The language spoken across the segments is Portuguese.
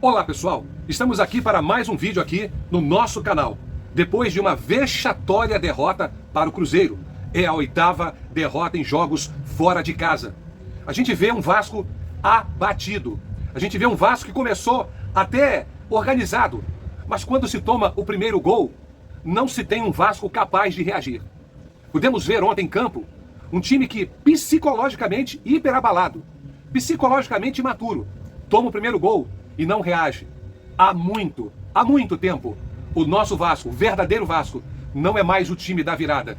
Olá pessoal, estamos aqui para mais um vídeo aqui no nosso canal. Depois de uma vexatória derrota para o Cruzeiro, é a 8ª derrota em jogos fora de casa. A gente vê um Vasco abatido, a gente vê um Vasco que começou até organizado, mas quando se toma o primeiro gol, não se tem um Vasco capaz de reagir. Podemos ver ontem em campo um time que psicologicamente hiperabalado, psicologicamente imaturo, toma o primeiro gol e não reage. Há muito tempo, o nosso Vasco, o verdadeiro Vasco, não é mais o time da virada.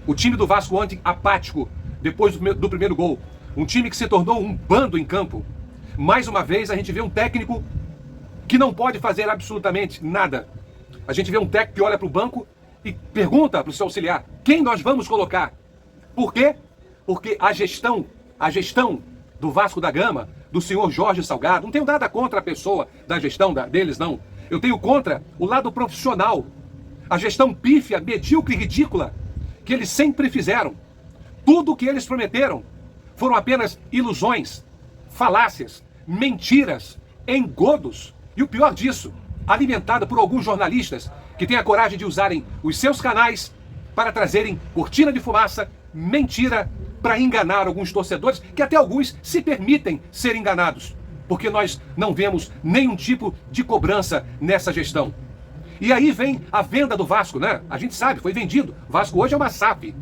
O time do Vasco ontem apático, depois do primeiro gol. Um time que se tornou um bando em campo. Mais uma vez a gente vê um técnico que não pode fazer absolutamente nada. A gente vê um técnico que olha para o banco e pergunta para o seu auxiliar: quem nós vamos colocar? Por quê? Porque a gestão do Vasco da Gama, do senhor Jorge Salgado, não tenho nada contra a pessoa da gestão deles, não. Eu tenho contra o lado profissional. A gestão pífia, medíocre e ridícula que eles sempre fizeram. Tudo o que eles prometeram foram apenas ilusões, falácias, mentiras, engodos. E o pior disso, alimentada por alguns jornalistas que têm a coragem de usarem os seus canais para trazerem cortina de fumaça, mentira, para enganar alguns torcedores, que até alguns se permitem ser enganados, porque nós não vemos nenhum tipo de cobrança nessa gestão. E aí vem a venda do Vasco, né? A gente sabe, foi vendido. O Vasco hoje é uma SAF.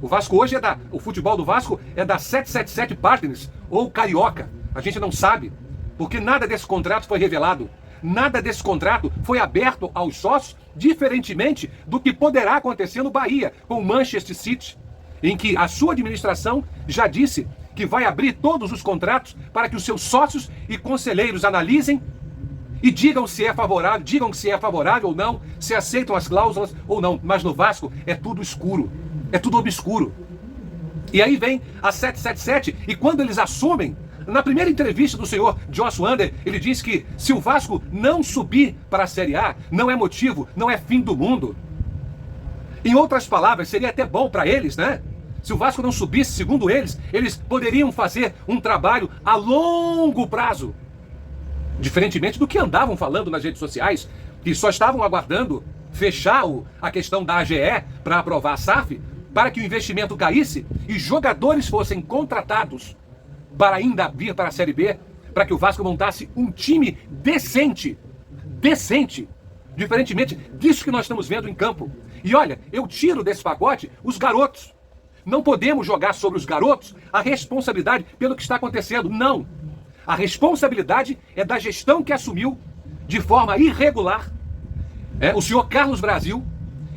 O Vasco hoje o futebol do Vasco é da 777 Partners ou Carioca. A gente não sabe, porque nada desse contrato foi revelado. Nada desse contrato foi aberto aos sócios, diferentemente do que poderá acontecer no Bahia, com o Manchester City, em que a sua administração já disse que vai abrir todos os contratos para que os seus sócios e conselheiros analisem e digam se é favorável ou não, se aceitam as cláusulas ou não. Mas no Vasco é tudo escuro, é tudo obscuro. E aí vem a 777, e quando eles assumem, na primeira entrevista do senhor Joss Wander, ele diz que se o Vasco não subir para a Série A, não é motivo, não é fim do mundo. Em outras palavras, seria até bom para eles, né? Se o Vasco não subisse, segundo eles, eles poderiam fazer um trabalho a longo prazo. Diferentemente do que andavam falando nas redes sociais, que só estavam aguardando fechar a questão da AGE para aprovar a SAF, para que o investimento caísse e jogadores fossem contratados para ainda vir para a Série B, para que o Vasco montasse um time decente, diferentemente disso que nós estamos vendo em campo. E olha, eu tiro desse pacote os garotos. Não podemos jogar sobre os garotos a responsabilidade pelo que está acontecendo, não. A responsabilidade é da gestão que assumiu de forma irregular o senhor Carlos Brasil,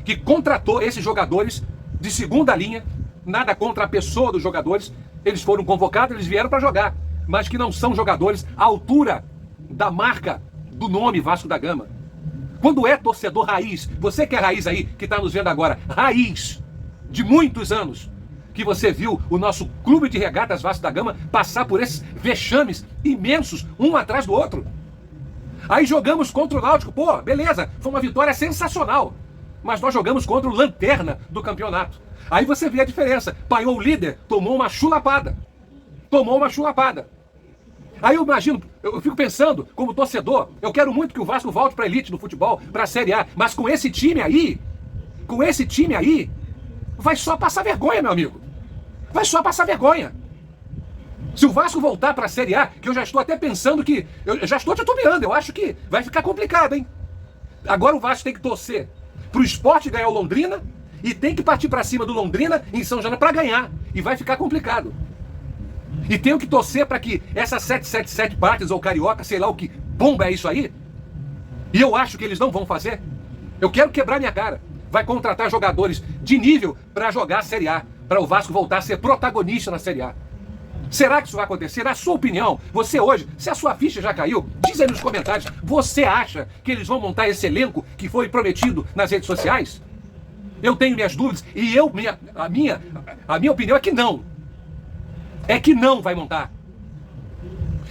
que contratou esses jogadores de segunda linha, nada contra a pessoa dos jogadores. Eles foram convocados, eles vieram para jogar, mas que não são jogadores à altura da marca do nome Vasco da Gama. Quando é torcedor raiz, você que é raiz aí, que está nos vendo agora, raiz de muitos anos, que você viu o nosso clube de regatas Vasco da Gama passar por esses vexames imensos, um atrás do outro. Aí jogamos contra o Náutico, pô, beleza, foi uma vitória sensacional, mas nós jogamos contra o lanterna do campeonato. Aí você vê a diferença. Paiou o líder, tomou uma chulapada. Aí eu imagino, eu fico pensando, como torcedor, eu quero muito que o Vasco volte para a elite do futebol, para a Série A, mas com esse time aí, vai só passar vergonha, meu amigo. Vai só passar vergonha. Se o Vasco voltar para a Série A, que eu já estou até pensando que, eu já estou titubeando, eu acho que vai ficar complicado, hein? Agora o Vasco tem que torcer para o Sport ganhar o Londrina, e tem que partir para cima do Londrina em São Januário para ganhar. E vai ficar complicado. E tenho que torcer para que essa 777 Partners ou Carioca, sei lá o que bomba é isso aí. E eu acho que eles não vão fazer. Eu quero quebrar minha cara. Vai contratar jogadores de nível para jogar a Série A. Para o Vasco voltar a ser protagonista na Série A. Será que isso vai acontecer? Na sua opinião, você hoje, se a sua ficha já caiu, diz aí nos comentários. Você acha que eles vão montar esse elenco que foi prometido nas redes sociais? Eu tenho minhas dúvidas e a minha opinião é que não. É que não vai montar.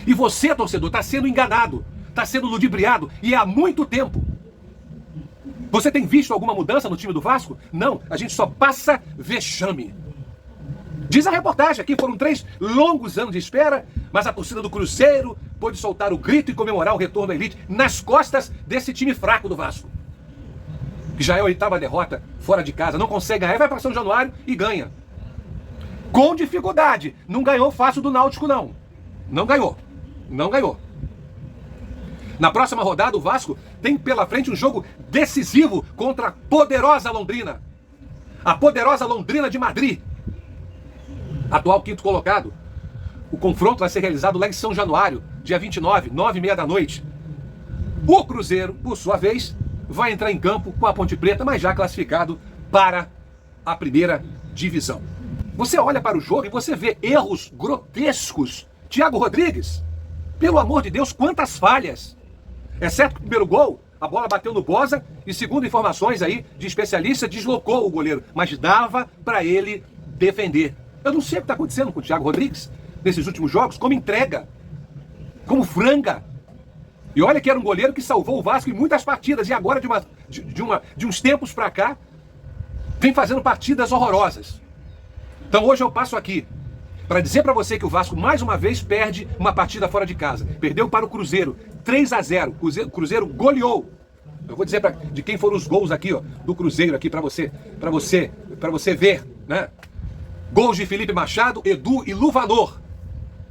E você, torcedor, está sendo enganado, está sendo ludibriado, e há muito tempo. Você tem visto alguma mudança no time do Vasco? Não, a gente só passa vexame. Diz a reportagem aqui, foram 3 longos anos de espera, mas a torcida do Cruzeiro pôde soltar o grito e comemorar o retorno à elite nas costas desse time fraco do Vasco. Que já é a 8ª derrota fora de casa, não consegue ganhar, vai para São Januário e ganha. Com dificuldade, não ganhou fácil do Náutico não. Não ganhou, não ganhou. Na próxima rodada o Vasco tem pela frente um jogo decisivo contra a poderosa Londrina. A poderosa Londrina de Madrid. Atual 5º colocado. O confronto vai ser realizado lá em São Januário, dia 29, 9h30 da noite. O Cruzeiro, por sua vez, vai entrar em campo com a Ponte Preta, mas já classificado para a primeira divisão. Você olha para o jogo e você vê erros grotescos. Thiago Rodrigues, pelo amor de Deus, quantas falhas. Exceto o primeiro gol, a bola bateu no Boza e, segundo informações aí de especialista, deslocou o goleiro. Mas dava para ele defender. Eu não sei o que está acontecendo com o Thiago Rodrigues nesses últimos jogos, como entrega, como franga. E olha que era um goleiro que salvou o Vasco em muitas partidas, e agora de uns tempos para cá, vem fazendo partidas horrorosas. Então hoje eu passo aqui para dizer para você que o Vasco mais uma vez perde uma partida fora de casa. Perdeu para o Cruzeiro, 3-0. O Cruzeiro goleou. Eu vou dizer de quem foram os gols aqui, ó, do Cruzeiro aqui para você ver, né? Gols de Felipe Machado, Edu e Luvanor,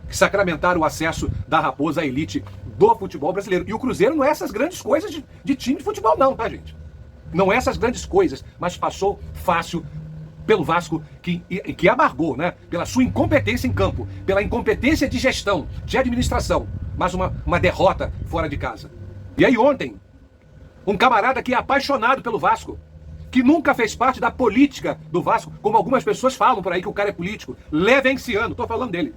que sacramentaram o acesso da Raposa à elite do futebol brasileiro. E o Cruzeiro não é essas grandes coisas de time de futebol não, tá, gente? Não é essas grandes coisas, mas passou fácil pelo Vasco, que amargou, né? Pela sua incompetência em campo, pela incompetência de gestão, de administração, mas uma derrota fora de casa. E aí ontem, um camarada que é apaixonado pelo Vasco, que nunca fez parte da política do Vasco, como algumas pessoas falam por aí que o cara é político, Levenciano, tô falando dele,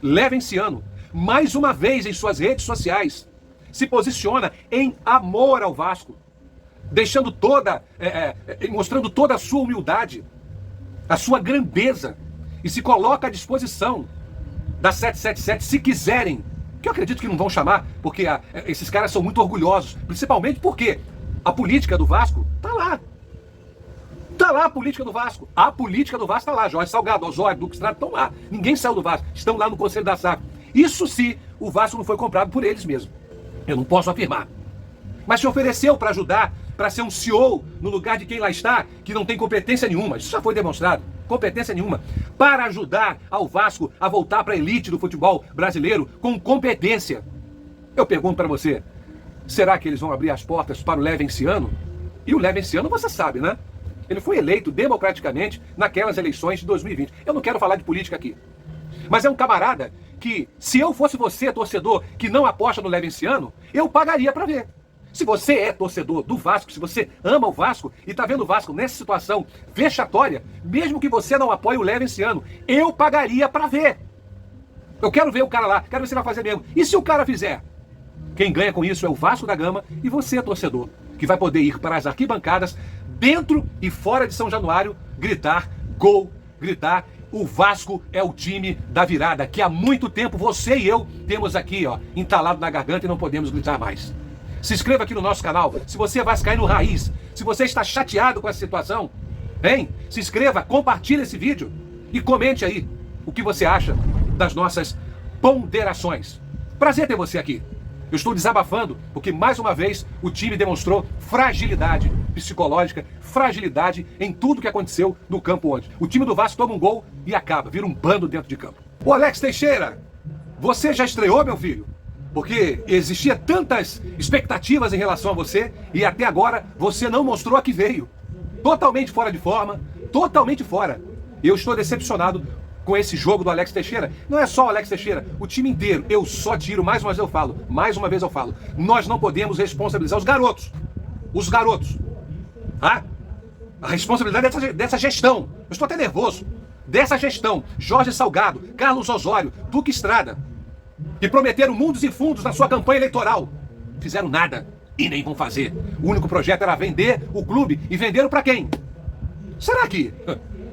Levenciano, mais uma vez em suas redes sociais, se posiciona em amor ao Vasco, deixando mostrando toda a sua humildade, a sua grandeza, e se coloca à disposição da 777, se quiserem, que eu acredito que não vão chamar, porque esses caras são muito orgulhosos, principalmente porque a política do Vasco tá lá. Tá lá a política do Vasco. A política do Vasco tá lá. Jorge Salgado, Osório, Duque Estrada estão lá. Ninguém saiu do Vasco. Estão lá no Conselho da SAF. Isso se o Vasco não foi comprado por eles mesmos. Eu não posso afirmar. Mas se ofereceu para ajudar, para ser um CEO no lugar de quem lá está, que não tem competência nenhuma. Isso já foi demonstrado. Competência nenhuma. Para ajudar ao Vasco a voltar para a elite do futebol brasileiro com competência. Eu pergunto para você, será que eles vão abrir as portas para o Levenciano? E o Levenciano você sabe, né? Ele foi eleito democraticamente naquelas eleições de 2020. Eu não quero falar de política aqui. Mas é um camarada que, se eu fosse você, torcedor, que não aposta no Levenciano, eu pagaria para ver. Se você é torcedor do Vasco, se você ama o Vasco e está vendo o Vasco nessa situação vexatória, mesmo que você não apoie o Levenciano, eu pagaria para ver. Eu quero ver o cara lá, quero ver se ele vai fazer mesmo. E se o cara fizer? Quem ganha com isso é o Vasco da Gama e você, torcedor, que vai poder ir para as arquibancadas, dentro e fora de São Januário, gritar gol, gritar o Vasco é o time da virada, que há muito tempo você e eu temos aqui, ó, entalado na garganta e não podemos gritar mais. Se inscreva aqui no nosso canal, se você é vascaíno raiz, se você está chateado com essa situação, vem, se inscreva, compartilhe esse vídeo e comente aí o que você acha das nossas ponderações. Prazer ter você aqui. Eu estou desabafando porque, mais uma vez, o time demonstrou fragilidade psicológica, fragilidade em tudo que aconteceu no campo ontem. O time do Vasco toma um gol e acaba, vira um bando dentro de campo. Ô Alex Teixeira, você já estreou, meu filho? Porque existia tantas expectativas em relação a você e até agora você não mostrou a que veio. Totalmente fora de forma, totalmente fora. Eu estou decepcionado com esse jogo do Alex Teixeira. Não é só o Alex Teixeira, o time inteiro. Eu só tiro, mais uma vez eu falo, nós não podemos responsabilizar os garotos. Os garotos. A responsabilidade dessa gestão. Eu estou até nervoso. Dessa gestão. Jorge Salgado, Carlos Osório, Duque Estrada, que prometeram mundos e fundos na sua campanha eleitoral. Fizeram nada e nem vão fazer. O único projeto era vender o clube e venderam para quem? Será que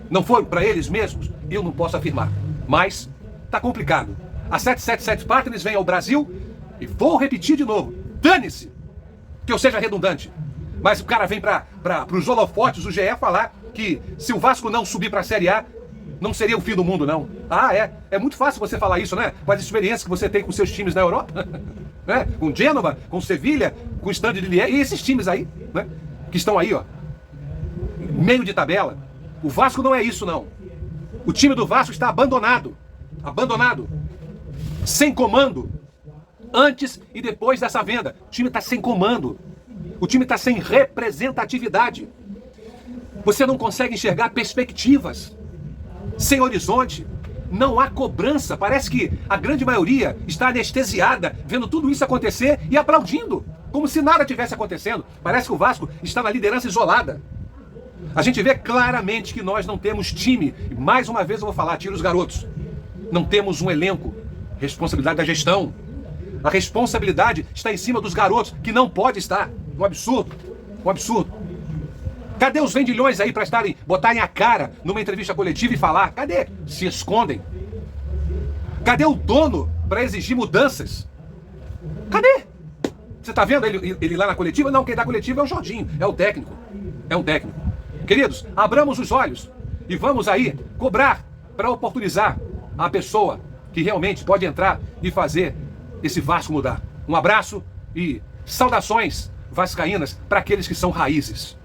não foram para eles mesmos? Eu não posso afirmar, mas tá complicado. A 777 Partners vem ao Brasil e vou repetir de novo, dane-se que eu seja redundante, Mas o cara vem para os holofotes, o GE falar que se o Vasco não subir para a Série A, não seria o fim do mundo, não. Ah, é. É muito fácil você falar isso, né? Com as experiências que você tem com seus times na Europa. Né? Com Gênova, com Sevilha, com o Stade de Liège. E esses times aí, né? Que estão aí, ó. Meio de tabela. O Vasco não é isso, não. O time do Vasco está abandonado. Abandonado. Sem comando. Antes e depois dessa venda. O time está sem comando. O time está sem representatividade. Você não consegue enxergar perspectivas. Sem horizonte. Não há cobrança. Parece que a grande maioria está anestesiada, vendo tudo isso acontecer e aplaudindo. Como se nada tivesse acontecendo. Parece que o Vasco está na liderança isolada. A gente vê claramente que nós não temos time. E mais uma vez eu vou falar, tira os garotos. Não temos um elenco. Responsabilidade da gestão. A responsabilidade está em cima dos garotos, que não pode estar. Um absurdo. Um absurdo. Cadê os vendilhões aí para botarem a cara numa entrevista coletiva e falar? Cadê? Se escondem. Cadê o dono para exigir mudanças? Cadê? Você está vendo ele lá na coletiva? Não, quem dá coletiva é o Jorginho, é o técnico. É um técnico. Queridos, abramos os olhos e vamos aí cobrar para oportunizar a pessoa que realmente pode entrar e fazer esse Vasco mudar. Um abraço e saudações vascaínas para aqueles que são raízes.